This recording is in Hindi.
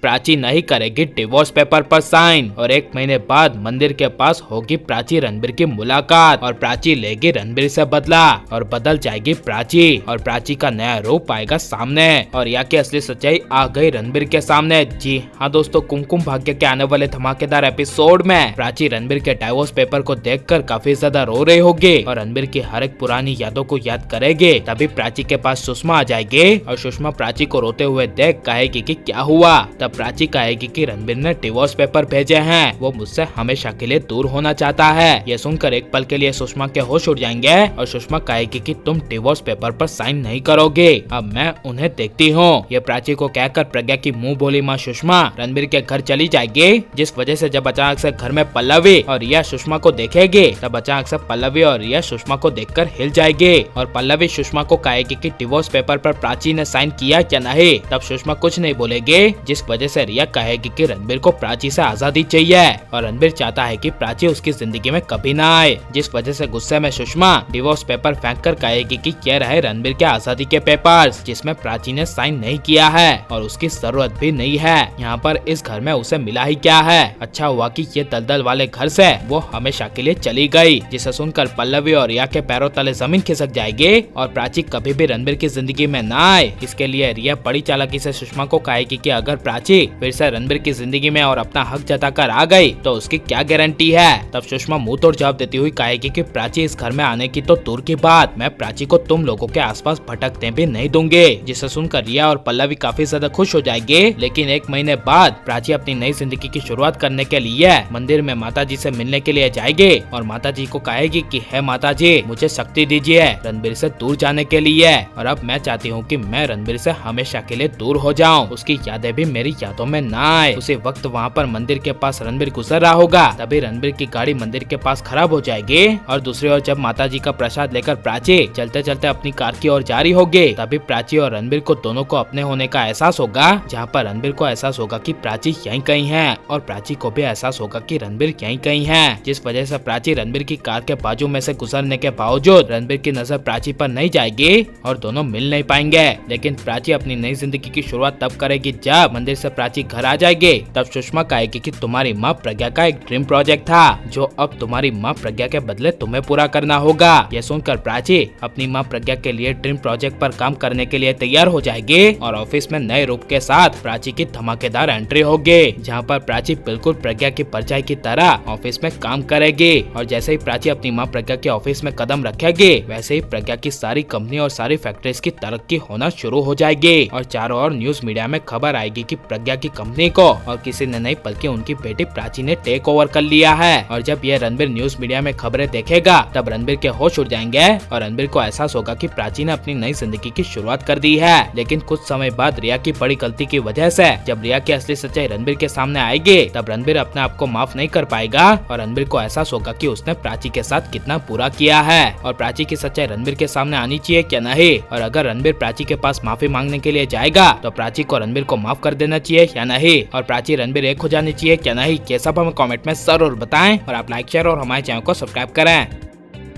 प्राची नहीं करेगी डिवोर्स पेपर पर साइन और 1 महीने बाद मंदिर के पास होगी प्राची रणबीर की मुलाकात और प्राची लेगी रणबीर से बदला और बदल जाएगी प्राची और प्राची का नया रूप आएगा सामने और रिया की असली सच्चाई आ गई रणबीर के सामने। जी हाँ दोस्तों, कुमकुम भाग्य के आने वाले धमाकेदार एपिसोड में प्राची रणबीर के डिवोर्स पेपर को देखकर काफी ज्यादा रो रही होगी और रणबीर की हर एक पुरानी यादों को याद करेगी। तभी प्राची के पास सुषमा आ जाएगी और सुषमा प्राची को रोते हुए देख कहेगी कि क्या हुआ। तब प्राची कहेगी कि रणबीर ने डिवोर्स पेपर भेजे हैं, वो मुझसे हमेशा के लिए दूर होना चाहता है। ये सुनकर एक पल के लिए सुषमा के होश उड़ जाएंगे और सुषमा कहेगी कि तुम डिवोर्स पेपर पर साइन नहीं करोगे, अब मैं उन्हें देखती हूँ। ये प्राची को कहकर प्रज्ञा की मुंह बोली माँ सुषमा रणबीर के घर चली जाएगी, जिस वजह से जब अचानक से घर में पल्लवी और रिया सुषमा को देखेगी तब अचानक से पल्लवी और रिया सुषमा को देखकर हिल जाएगी और पल्लवी सुषमा को कहेगी कि डिवोर्स पेपर पर प्राची ने साइन किया क्या नहीं। तब सुषमा कुछ नहीं बोलेगी, जिस वजह से रिया कहेगी कि रणबीर को प्राची से आजादी चाहिए और रणबीर चाहता है कि प्राची उसकी जिंदगी में कभी ना आए, जिस वजह से गुस्से में सुषमा डिवोर्स पेपर फेंक कर कहेगी कि ये रहे रणबीर के आजादी के पेपर्स जिसमें प्राची ने साइन नहीं किया है और उसकी जरूरत भी नहीं है। यहाँ पर इस घर में उसे मिला ही क्या है, अच्छा हुआ कि ये दलदल वाले घर से वो हमेशा के लिए चली गई। जिसे सुनकर पल्लवी और रिया के पैरों तले जमीन खिसक जाएगी और प्राची कभी भी रणबीर की जिंदगी में ना आए। इसके लिए रिया बड़ी चालाकी से सुषमा को कहेगी कि अगर प्राची फिर से रणबीर की जिंदगी में और अपना हक जताकर आ गई तो उसकी क्या गारंटी है। तब सुषमा मुंह तोड़ जवाब देती हुई कहेगी कि प्राची इस घर में आने की तो दूर की बात, मैं प्राची को तुम लोगों के आसपास भटकने भी नहीं दूंगी। जिसे सुनकर रिया और पल्लवी काफी ज्यादा खुश हो जाएगी। लेकिन 1 महीने बाद प्राची अपनी नई जिंदगी की शुरुआत करने के लिए मंदिर में माताजी से मिलने के लिए जाएगी और माताजी को कहेगी कि हे माताजी, मुझे शक्ति दीजिए रणबीर से दूर जाने के लिए और अब मैं चाहती हूँ कि मैं रणबीर से हमेशा के लिए दूर हो जाऊँ, उसकी यादें भी मेरी यादों में ना आए। उसी वक्त वहाँ पर मंदिर के पास रणबीर गुजर रहा होगा, तभी रणबीर की गाड़ी मंदिर के पास खराब हो जाएगी और दूसरी ओर जब माताजी का प्रसाद लेकर प्राची चलते चलते अपनी कार की ओर जा रही होगी तभी प्राची और रणबीर को दोनों को अपने होने का एहसास होगा, जहाँ पर रणबीर को एहसास होगा कि प्राची यहीं कहीं है और प्राची को भी एहसास होगा कि रणबीर यहीं कहीं है। जिस वजह से प्राची रणबीर की कार के बाजू में से गुजरने के बावजूद रणबीर की नजर प्राची पर नहीं जाएगी और दोनों मिल नहीं पाएंगे। लेकिन प्राची अपनी नई जिंदगी की शुरुआत तब करेगी जब मंदिर से प्राची घर आ जाएगी। तब सुषमा कहेगी कि तुम्हारी माँ प्रज्ञा का एक ड्रीम प्रोजेक्ट था जो अब तुम्हारी माँ प्रज्ञा के बदले तुम्हें पूरा करना होगा। यह सुनकर प्राची अपनी माँ प्रज्ञा के लिए ड्रीम प्रोजेक्ट पर काम करने के लिए तैयार हो जाएगी और ऑफिस में नए रूप के साथ प्राची की धमाकेदार एंट्री होगी, जहाँ पर प्राची बिल्कुल प्रज्ञा की परछाई की तरह ऑफिस में काम करेगी। और जैसे ही प्राची अपनी माँ प्रज्ञा के ऑफिस में कदम रखेगी वैसे ही प्रज्ञा की सारी कंपनी और सारी फैक्ट्रीज की तरक्की होना शुरू हो जाएगी और चारों ओर न्यूज मीडिया में खबर आएगी कि प्रज्ञा की कंपनी को और किसी ने नहीं बल्कि उनकी बेटी प्राची ने टेक ओवर कर लिया है। और जब यह रणबीर न्यूज मीडिया में खबरें देखेगा तब रणबीर के होश उड़ जाएंगे और रणबीर को एहसास होगा कि प्राची ने अपनी नई जिंदगी की शुरुआत कर दी है। लेकिन कुछ समय बाद रिया की बड़ी गलती की वजह से जब रिया की असली सच्चाई रणबीर के सामने आएगी तब रणबीर अपने आप को माफ नहीं कर पाएगा और रणबीर को एहसास होगा कि उसने प्राची के साथ कितना बुरा किया है और प्राची की सच्चाई रणबीर के सामने आनी चाहिए क्या नहीं। और अगर रणबीर प्राची के पास माफी मांगने के लिए जाएगा तो प्राची को रणबीर को माफ कर देना चाहिए या नहीं और प्राची रणबीर एक हो जानी चाहिए क्या नहीं, ये सब हमें कमेंट में जरूर बताएं और आप लाइक शेयर और हमारे चैनल को सब्सक्राइब करें।